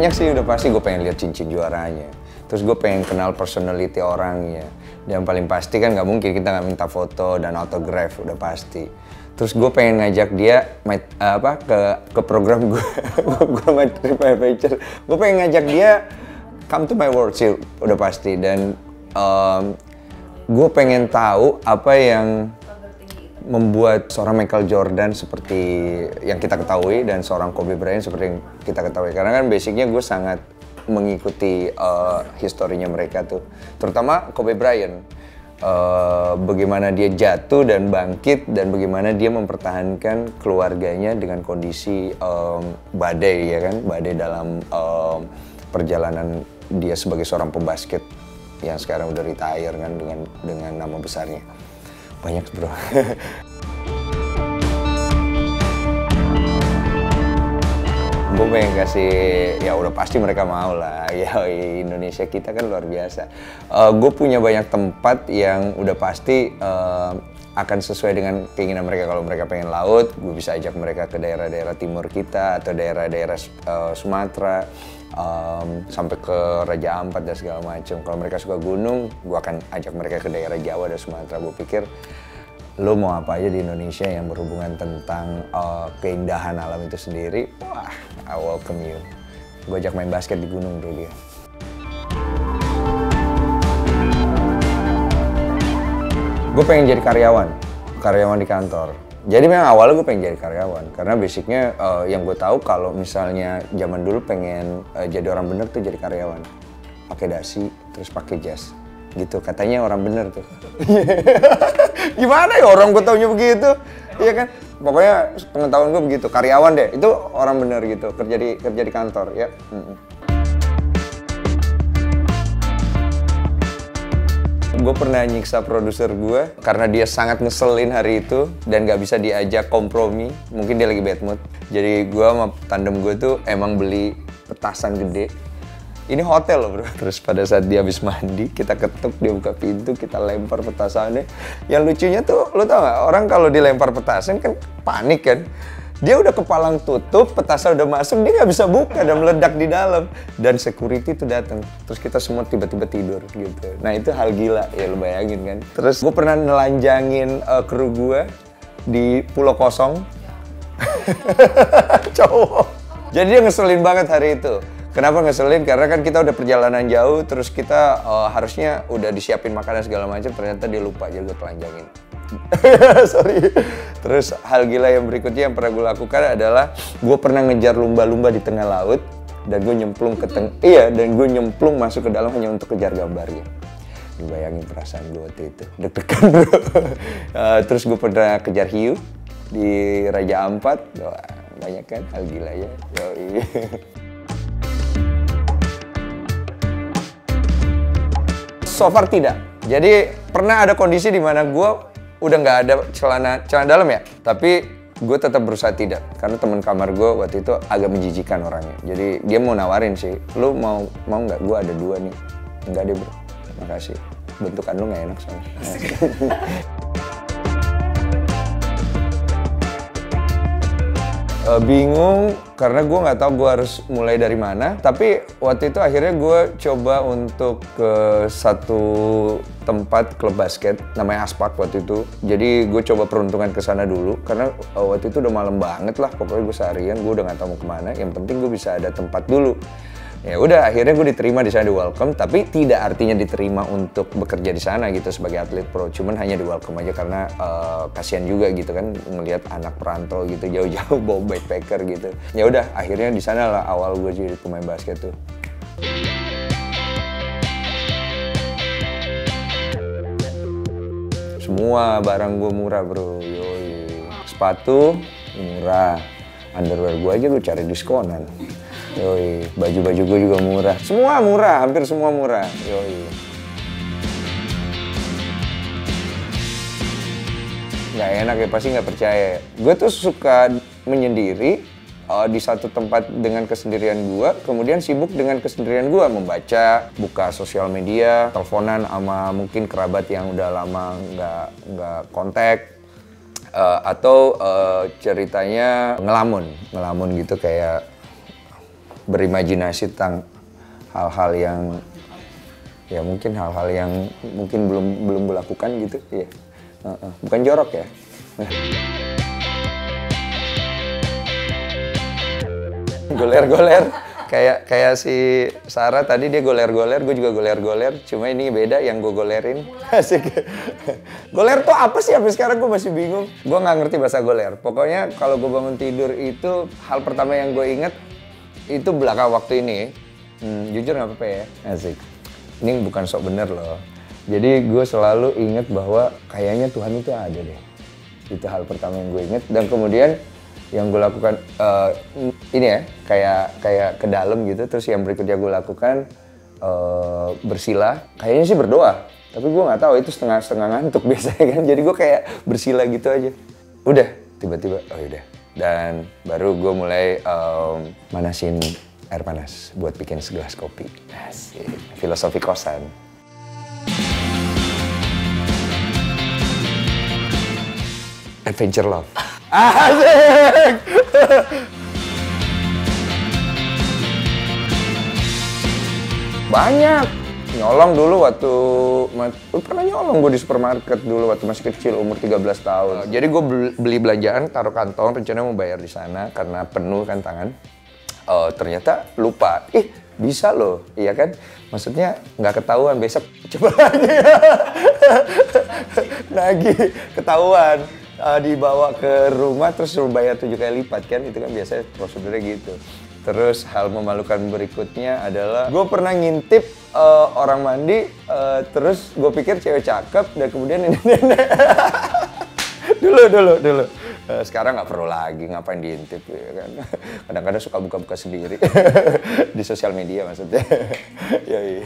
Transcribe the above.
banyak sih, udah pasti gue pengen lihat cincin juaranya. Terus gue pengen kenal personality orangnya. Dan paling pasti kan nggak mungkin kita nggak minta foto dan autograph, udah pasti. Terus gue pengen ngajak dia ke program gue, gue trip my future. Gue pengen ngajak dia come to my world sih, udah pasti. Dan gue pengen tahu apa yang membuat seorang Michael Jordan seperti yang kita ketahui dan seorang Kobe Bryant seperti yang kita ketahui. Karena kan basicnya gue sangat mengikuti historinya mereka tuh, terutama Kobe Bryant. Bagaimana dia jatuh dan bangkit dan bagaimana dia mempertahankan keluarganya dengan kondisi badai, ya kan, badai dalam perjalanan dia sebagai seorang pembasket yang sekarang udah retire kan dengan nama besarnya. Banyak bro. Gue pengen kasih, ya udah pasti mereka mau lah, ya Indonesia kita kan luar biasa. Gue punya banyak tempat yang udah pasti akan sesuai dengan keinginan mereka. Kalau mereka pengen laut, gue bisa ajak mereka ke daerah-daerah timur kita atau daerah-daerah Sumatera, sampai ke Raja Ampat dan segala macam. Kalau mereka suka gunung, gue akan ajak mereka ke daerah Jawa dan Sumatera. Gue pikir lo mau apa aja di Indonesia yang berhubungan tentang keindahan alam itu sendiri, wah, I welcome you. Gue ajak main basket di gunung bro dia. Gue pengen jadi karyawan di kantor. Jadi memang awalnya gue pengen jadi karyawan, karena basicnya yang gue tahu kalau misalnya zaman dulu pengen jadi orang bener tuh jadi karyawan. Pakai dasi, terus pakai jas. Gitu, katanya orang bener tuh. Gimana ya orang gue taunya begitu, iya kan? Pokoknya pengetahuan gue begitu, karyawan deh, itu orang bener gitu, kerja di kantor ya. Gue pernah nyiksa produser gue karena dia sangat ngeselin hari itu dan gak bisa diajak kompromi, mungkin dia lagi bad mood. Jadi gue sama tandem gue tuh emang beli petasan gede. Ini hotel loh bro. Terus pada saat dia habis mandi, kita ketuk, dia buka pintu, kita lempar petasannya. Yang lucunya tuh, lo tau gak? Orang kalau dilempar petasan kan panik kan. Dia udah kepalang tutup, petasan udah masuk, dia nggak bisa buka dan meledak di dalam. Dan security tuh datang. Terus kita semua tiba-tiba tidur gitu. Nah itu hal gila, ya lo bayangin kan. Terus gue pernah nelanjangin kru gue di Pulau Kosong. Cowok. Jadi dia ngeselin banget hari itu. Kenapa ngeselin? Karena kan kita udah perjalanan jauh, terus kita harusnya udah disiapin makanan segala macam, ternyata dia lupa, jadi gue telanjangin. Sorry. Terus hal gila yang berikutnya yang pernah gue lakukan adalah gue pernah ngejar lumba-lumba di tengah laut dan gue nyemplung dan gue nyemplung masuk ke dalam hanya untuk kejar gambarnya. Bayangin perasaan gue waktu itu, deg-degan bro. Terus gue pernah kejar hiu di Raja Ampat. Wah, banyak kan hal gila ya. Yoi. So far tidak. Jadi pernah ada kondisi di mana gue udah nggak ada celana dalam ya, tapi gue tetap berusaha tidak, karena teman kamar gue waktu itu agak menjijikan orangnya. Jadi dia mau nawarin sih, lu mau nggak? Gue ada 2 nih. Enggak deh bro, makasih. Bentukan lu nggak enak soalnya. Bingung karena gue nggak tahu gue harus mulai dari mana. Tapi waktu itu akhirnya gue coba untuk ke satu tempat klub basket namanya Aspak waktu itu. Jadi gue coba peruntungan ke sana dulu karena waktu itu udah malam banget lah. Pokoknya gue seharian gue udah nggak tahu mau kemana. Yang penting gue bisa ada tempat dulu. Ya udah, akhirnya gue diterima di sana, di welcome, tapi tidak artinya diterima untuk bekerja di sana gitu sebagai atlet pro. Cuman hanya di welcome aja karena kasihan juga gitu kan ngelihat anak perantau gitu jauh-jauh bawa backpacker gitu. Ya udah, akhirnya di sana lah awal gue jadi pemain basket tuh. Semua barang gue murah bro, yoi. Sepatu murah, underwear gue aja gue cari diskonan. Yoi, baju-baju gue juga murah. Semua murah, hampir semua murah. Yoi. Nggak enak ya, pasti nggak percaya. Gue tuh suka menyendiri di satu tempat dengan kesendirian gue, kemudian sibuk dengan kesendirian gue, membaca, buka sosial media, teleponan sama mungkin kerabat yang udah lama nggak kontak, atau ceritanya ngelamun gitu kayak berimajinasi tentang hal-hal yang ya mungkin hal-hal yang mungkin belum gue lakukan gitu ya. Bukan jorok ya. Goler-goler kayak si Sarah tadi, dia goler-goler, gue juga goler-goler, cuma ini beda yang gue golerin. Asik. Goler tuh apa sih? Sampai sekarang gue masih bingung. Gue nggak ngerti bahasa goler. Pokoknya kalau gue bangun tidur itu hal pertama yang gue inget itu belakang waktu ini. Jujur nggak apa-apa ya. Asik. Ini bukan sok bener loh. Jadi gue selalu inget bahwa kayaknya Tuhan itu ada deh. Itu hal pertama yang gue inget. Dan kemudian yang gue lakukan ini ya, kayak ke dalam gitu. Terus yang berikutnya gue lakukan bersila. Kayaknya sih berdoa, tapi gue nggak tahu itu setengah ngantuk biasanya kan. Jadi gue kayak bersila gitu aja. Udah, tiba-tiba oh yaudah. Dan baru gue mulai manasin air panas buat bikin segelas kopi. Asik. Filosofi kosan. Adventure love. Asik! Banyak. Nyolong dulu waktu, pernah nyolong gue di supermarket dulu waktu masih kecil, umur 13 tahun. Jadi gue beli belanjaan, taruh kantong, rencananya mau bayar di sana karena penuh kan tangan. Ternyata lupa. Bisa loh, iya kan? Maksudnya nggak ketahuan, besok coba lagi. Nagih, ketahuan. Dibawa ke rumah terus suruh bayar 7 kali lipat kan, itu kan biasanya prosedurnya gitu. Terus hal memalukan berikutnya adalah gue pernah ngintip orang mandi, terus gue pikir cewek cakep dan kemudian nenek-nenek. dulu. Sekarang nggak perlu lagi, ngapain diintip ya kan. Kadang-kadang suka buka-buka sendiri di sosial media maksudnya. Yoi.